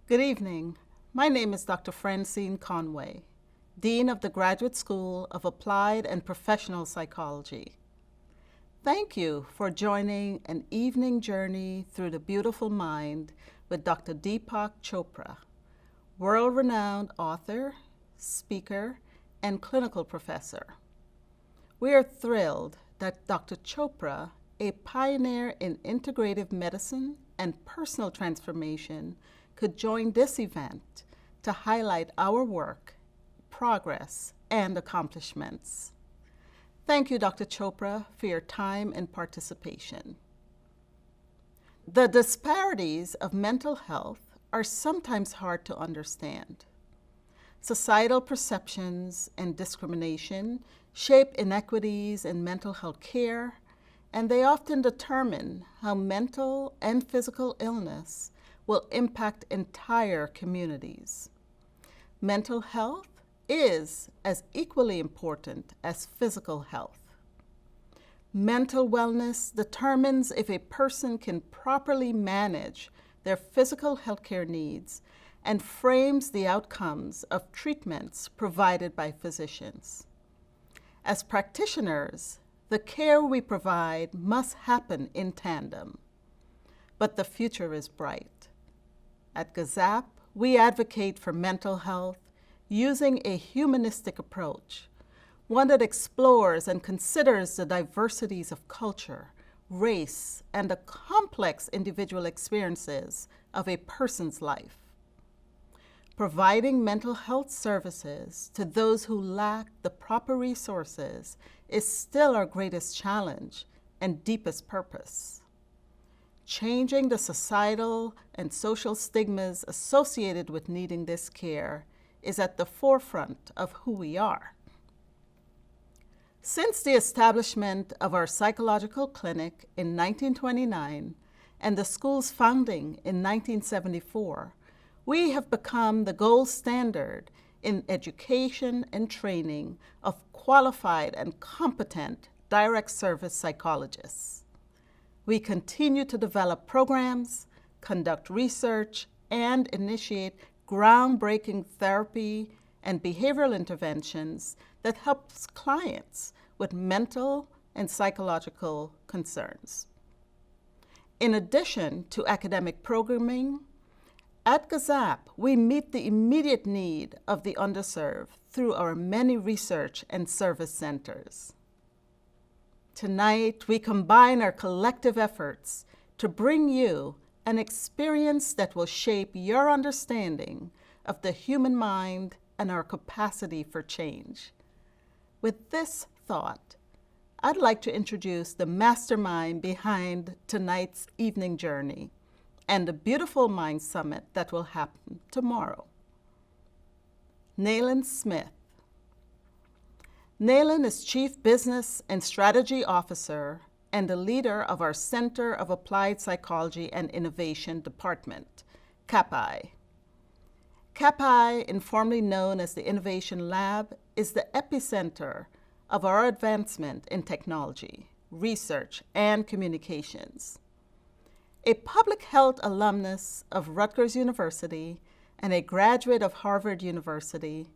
Good evening. My name is Dr. Francine Conway, Dean of the Graduate School of Applied and Professional Psychology. Thank you for joining an evening journey through the beautiful mind with Dr. Deepak Chopra, world-renowned author, speaker, and clinical professor. We are thrilled that Dr. Chopra, a pioneer in integrative medicine and personal transformation, could join this event to highlight our work, progress, and accomplishments. Thank you, Dr. Chopra, for your time and participation. The disparities of mental health are sometimes hard to understand. Societal perceptions and discrimination shape inequities in mental health care, and they often determine how mental and physical illness will impact entire communities. Mental health is as equally important as physical health. Mental wellness determines if a person can properly manage their physical healthcare needs and frames the outcomes of treatments provided by physicians. As practitioners, the care we provide must happen in tandem, but the future is bright. At GAZAP, we advocate for mental health using a humanistic approach, one that explores and considers the diversities of culture, race, and the complex individual experiences of a person's life. Providing mental health services to those who lack the proper resources is still our greatest challenge and deepest purpose. Changing the societal and social stigmas associated with needing this care is at the forefront of who we are. Since the establishment of our psychological clinic in 1929 and the school's founding in 1974, we have become the gold standard in education and training of qualified and competent direct service psychologists. We continue to develop programs, conduct research, and initiate groundbreaking therapy and behavioral interventions that helps clients with mental and psychological concerns. In addition to academic programming, at GAZAP, we meet the immediate need of the underserved through our many research and service centers. Tonight, we combine our collective efforts to bring you an experience that will shape your understanding of the human mind and our capacity for change. With this thought, I'd like to introduce the mastermind behind tonight's evening journey and the Beautiful Mind Summit that will happen tomorrow. Nayland Smith. Nayland is Chief Business and Strategy Officer and the leader of our Center of Applied Psychology and Innovation Department, CAPI. CAPI, informally known as the Innovation Lab, is the epicenter of our advancement in technology, research, and communications. A public health alumnus of Rutgers University and a graduate of Harvard University,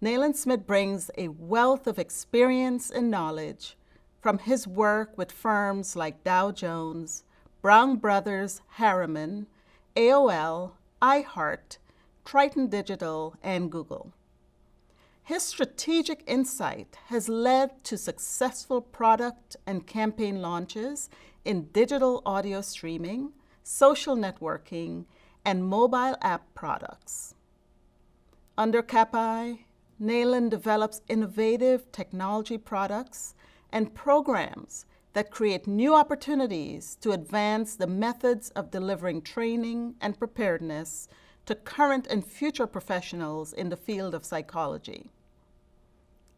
Nayland Smith brings a wealth of experience and knowledge from his work with firms like Dow Jones, Brown Brothers Harriman, AOL, iHeart, Triton Digital, and Google. His strategic insight has led to successful product and campaign launches in digital audio streaming, social networking, and mobile app products. Under CAPI, Nayland develops innovative technology products and programs that create new opportunities to advance the methods of delivering training and preparedness to current and future professionals in the field of psychology.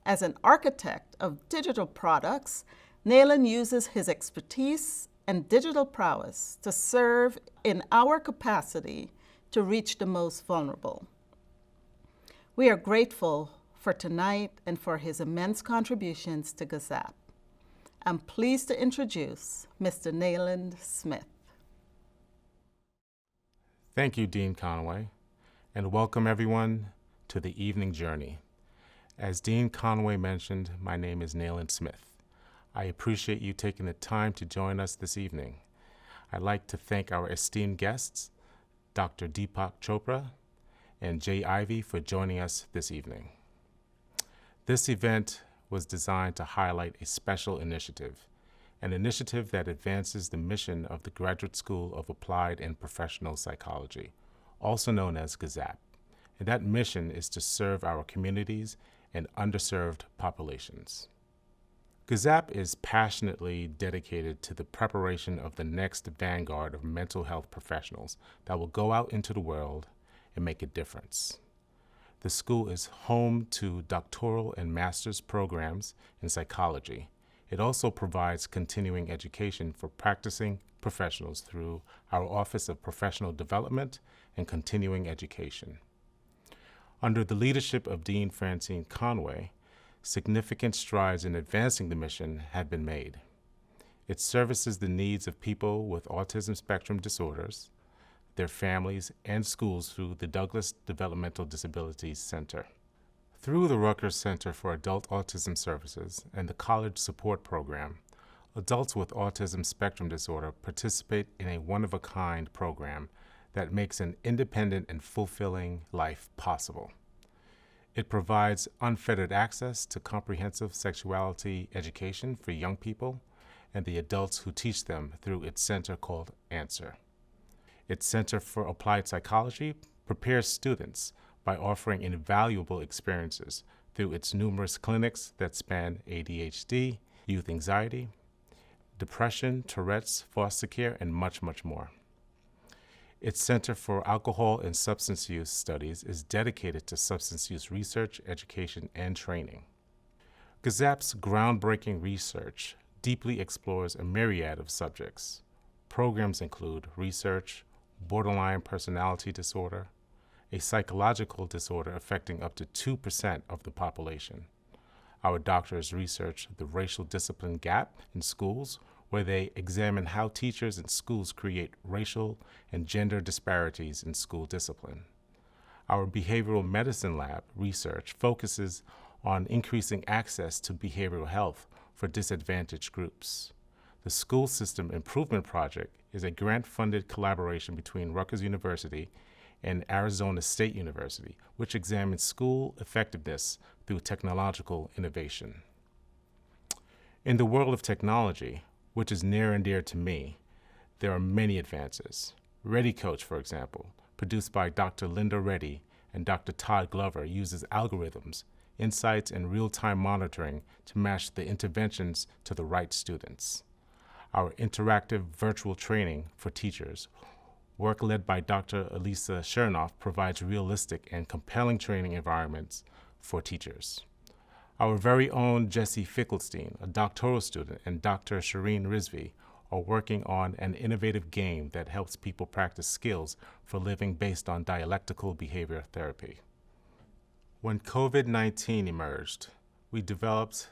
As an architect of digital products, Nayland uses his expertise and digital prowess to serve in our capacity to reach the most vulnerable. We are grateful for tonight and for his immense contributions to GAZAP. I'm pleased to introduce Mr. Nayland Smith. Thank you, Dean Conway. and welcome everyone to the evening journey. As Dean Conway mentioned, my name is Nayland Smith. I appreciate you taking the time to join us this evening. I'd like to thank our esteemed guests, Dr. Deepak Chopra and Jay Ivey, for joining us this evening. This event was designed to highlight a special initiative, an initiative that advances the mission of the Graduate School of Applied and Professional Psychology, also known as GAZAP. And that mission is to serve our communities and underserved populations. GAZAP is passionately dedicated to the preparation of the next vanguard of mental health professionals that will go out into the world and make a difference. The school is home to doctoral and master's programs in psychology. It also provides continuing education for practicing professionals through our Office of Professional Development and Continuing Education. Under the leadership of Dean Francine Conway, significant strides in advancing the mission have been made. It services the needs of people with autism spectrum disorders, their families, and schools through the Douglas Developmental Disabilities Center. Through the Rutgers Center for Adult Autism Services and the College Support Program, adults with autism spectrum disorder participate in a one-of-a-kind program that makes an independent and fulfilling life possible. It provides unfettered access to comprehensive sexuality education for young people and the adults who teach them through its center called Answer. Its Center for Applied Psychology prepares students by offering invaluable experiences through its numerous clinics that span ADHD, youth anxiety, depression, Tourette's, foster care, and much, much more. Its Center for Alcohol and Substance Use Studies is dedicated to substance use research, education, and training. GAZAP's groundbreaking research deeply explores a myriad of subjects. Programs include research, borderline personality disorder, a psychological disorder affecting up to 2% of the population. Our doctors research the racial discipline gap in schools, where they examine how teachers and schools create racial and gender disparities in school discipline. Our behavioral medicine lab research focuses on increasing access to behavioral health for disadvantaged groups. The School System Improvement Project is a grant-funded collaboration between Rutgers University and Arizona State University, which examines school effectiveness through technological innovation. In the world of technology, which is near and dear to me, there are many advances. ReadyCoach, for example, produced by Dr. Linda Reddy and Dr. Todd Glover, uses algorithms, insights, and real-time monitoring to match the interventions to the right students. Our interactive virtual training for teachers, work led by Dr. Elisa Chernoff, provides realistic and compelling training environments for teachers. Our very own Jesse Fickelstein, a doctoral student, and Dr. Shireen Rizvi are working on an innovative game that helps people practice skills for living based on dialectical behavior therapy. When COVID-19 emerged, we developed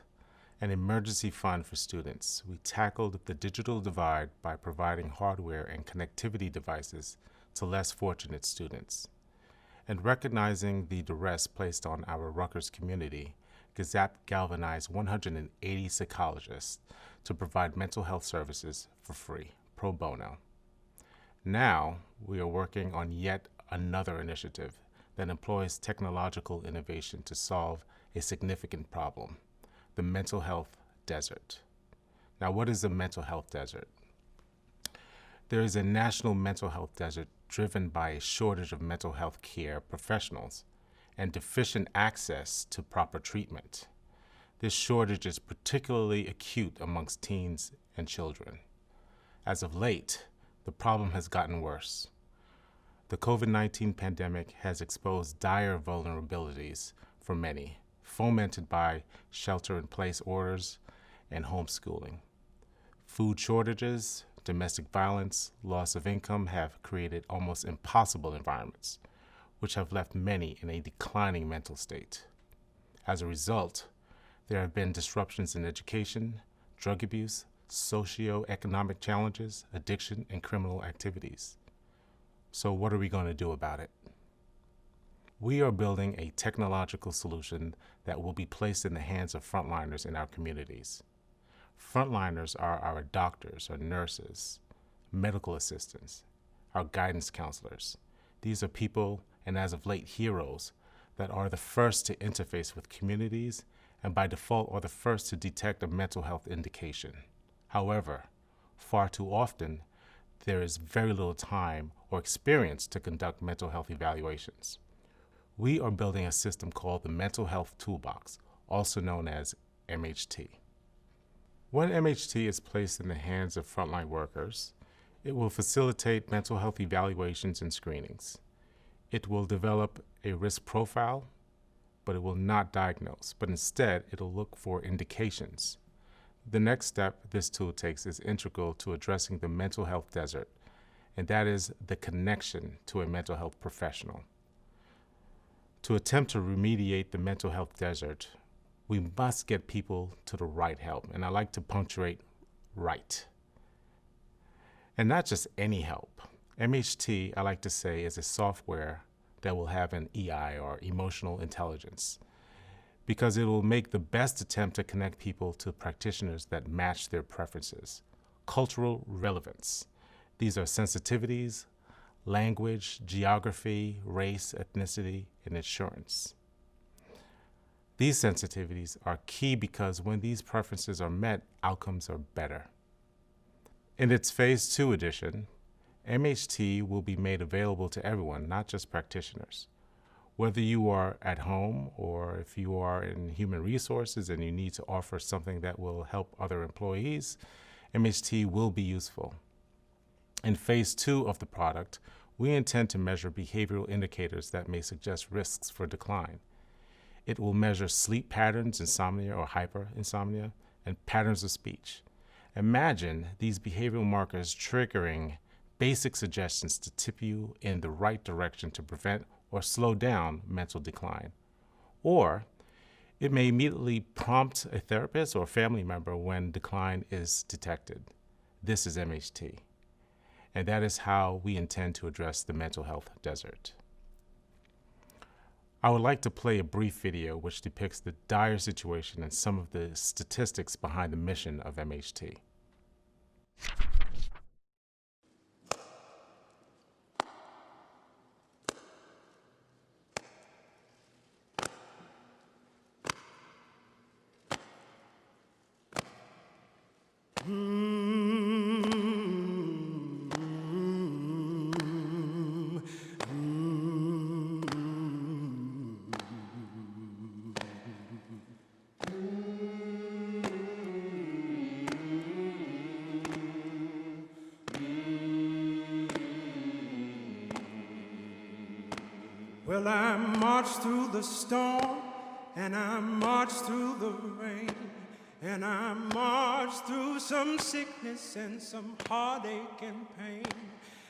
an emergency fund for students. We tackled the digital divide by providing hardware and connectivity devices to less fortunate students. And recognizing the duress placed on our Rutgers community, GAZAP galvanized 180 psychologists to provide mental health services for free, pro bono. Now, we are working on yet another initiative that employs technological innovation to solve a significant problem, the mental health desert. Now, what is the mental health desert? There is a national mental health desert driven by a shortage of mental health care professionals and deficient access to proper treatment. This shortage is particularly acute amongst teens and children. As of late, the problem has gotten worse. The COVID-19 pandemic has exposed dire vulnerabilities for many, fomented by shelter-in-place orders and homeschooling. Food shortages, domestic violence, loss of income have created almost impossible environments, which have left many in a declining mental state. As a result, there have been disruptions in education, drug abuse, socio-economic challenges, addiction, and criminal activities. So what are we going to do about it? We are building a technological solution that will be placed in the hands of frontliners in our communities. Frontliners are our doctors, our nurses, medical assistants, our guidance counselors. These are people, and as of late, heroes, that are the first to interface with communities and by default are the first to detect a mental health indication. However, far too often, there is very little time or experience to conduct mental health evaluations. We are building a system called the Mental Health Toolbox, also known as MHT. When MHT is placed in the hands of frontline workers, it will facilitate mental health evaluations and screenings. It will develop a risk profile, but it will not diagnose, but instead it'll look for indications. The next step this tool takes is integral to addressing the mental health desert, and that is the connection to a mental health professional. To attempt to remediate the mental health desert, we must get people to the right help, and I like to punctuate right. And not just any help. MHT, I like to say, is a software that will have an EI, or emotional intelligence, because it will make the best attempt to connect people to practitioners that match their preferences. Cultural relevance. These are sensitivities, language, geography, race, ethnicity, and insurance. These sensitivities are key because when these preferences are met, outcomes are better. In its Phase 2 edition, MHT will be made available to everyone, not just practitioners. Whether you are at home or if you are in human resources and you need to offer something that will help other employees, MHT will be useful. In Phase 2 of the product, we intend to measure behavioral indicators that may suggest risks for decline. It will measure sleep patterns, insomnia or hyperinsomnia, and patterns of speech. Imagine these behavioral markers triggering basic suggestions to tip you in the right direction to prevent or slow down mental decline. Or it may immediately prompt a therapist or family member when decline is detected. This is MHT. And that is how we intend to address the mental health desert. I would like to play a brief video which depicts the dire situation and some of the statistics behind the mission of MHT. Well, I marched through the storm, and I marched through the rain, and I marched through some sickness and some heartache and pain.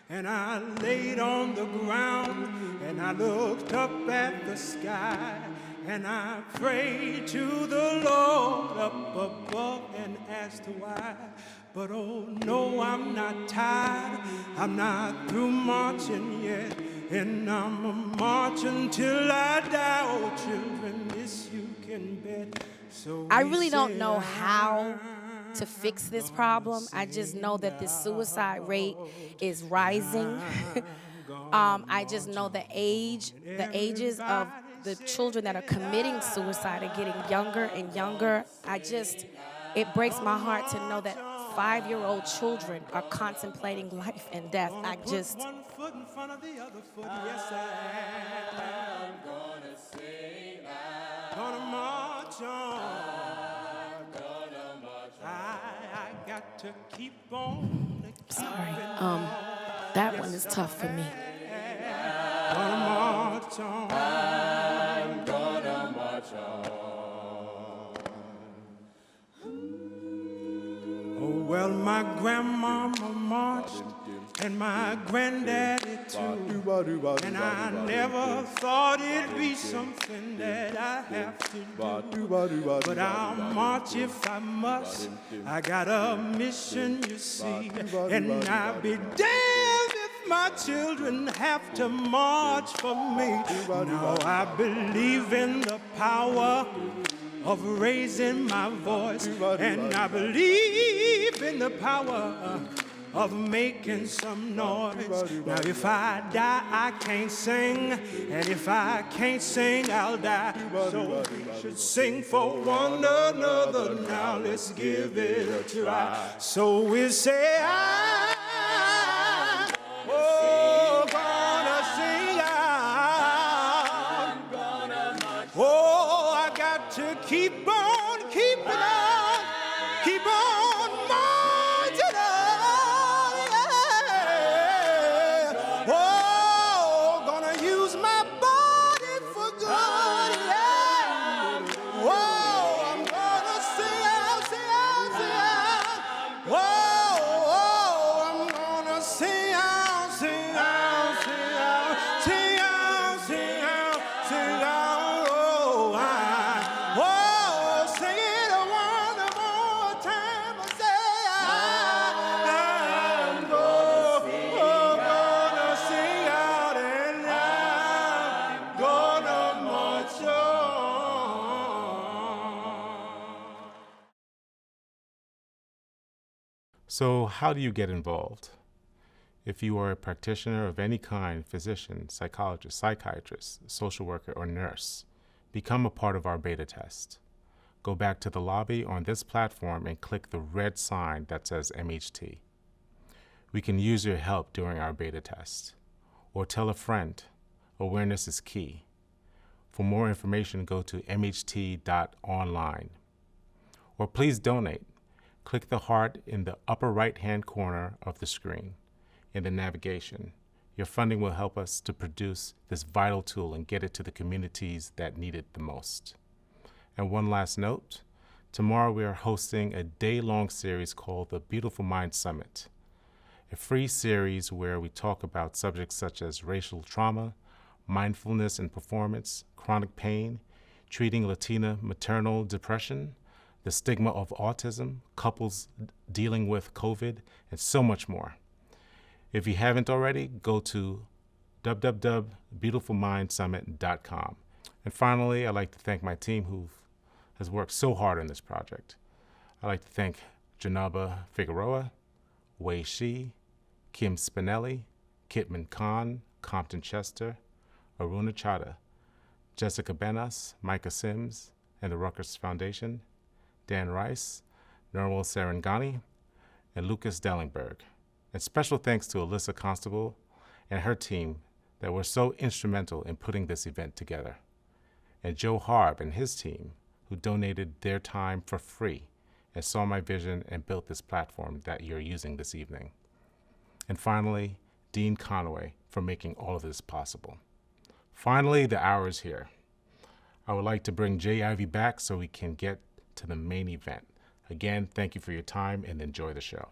And I laid on the ground, and I looked up at the sky, and I prayed to the Lord up above and asked why. But oh no, I'm not tired, I'm not through marching yet, and I'm a-marching till I die. Oh children, this you can bet. So I really don't know how to fix this problem. I just know that the suicide rate is rising. I just know the ages of the children that are committing suicide are getting younger and younger. It breaks my heart to know that 5-year-old children are contemplating life and death. One foot in front of the other foot, yes I am gonna sing out. Gonna march on. I'm gonna march on. I got to keep on. Sorry, that one is tough for me. Gonna march on. I'm gonna march on. Oh, well, my grandmama marched, and my granddaddy too. And I never thought it'd be something that I have to do. But I'll march if I must. I got a mission, you see. And I'll be damned if my children have to march for me. Now I believe in the power of raising my voice, and I believe in the power of making some noise. Now if I die, I can't sing, and if I can't sing, I'll die. So we should sing for one another. Now let's give it a try. So we say, I'm gonna sing out. Oh, I got to keep on keeping on, keep on marching on. Yeah. Oh, gonna use my body for good. Yeah. Oh, I'm gonna sing out, sing out, sing out. Oh, I'm gonna sing out, sing out, sing out, sing out, sing out, sing out. Oh, sing it one more time. I say I'm gonna sing out, and I'm gonna march on. So, how do you get involved? If you are a practitioner of any kind, physician, psychologist, psychiatrist, social worker, or nurse, become a part of our beta test. Go back to the lobby on this platform and click the red sign that says MHT. We can use your help during our beta test. Or tell a friend. Awareness is key. For more information, go to mht.online. Or please donate. Click the heart in the upper right-hand corner of the screen in the navigation. Your funding will help us to produce this vital tool and get it to the communities that need it the most. And one last note, tomorrow we are hosting a day-long series called the Beautiful Mind Summit, a free series where we talk about subjects such as racial trauma, mindfulness and performance, chronic pain, treating Latina maternal depression, the stigma of autism, couples dealing with COVID, and so much more. If you haven't already, go to www.beautifulmindsummit.com. And finally, I'd like to thank my team who has worked so hard on this project. I'd like to thank Janaba Figueroa, Wei Shi, Kim Spinelli, Kitman Khan, Compton Chester, Aruna Chada, Jessica Benas, Micah Sims, and the Rutgers Foundation, Dan Rice, Nirmal Sarangani, and Lucas Dellingberg. And special thanks to Alyssa Constable and her team that were so instrumental in putting this event together. And Joe Harb and his team, who donated their time for free and saw my vision and built this platform that you're using this evening. And finally, Dean Conway for making all of this possible. Finally, the hour is here. I would like to bring Jay Ivy back so we can get to the main event. Again, thank you for your time and enjoy the show.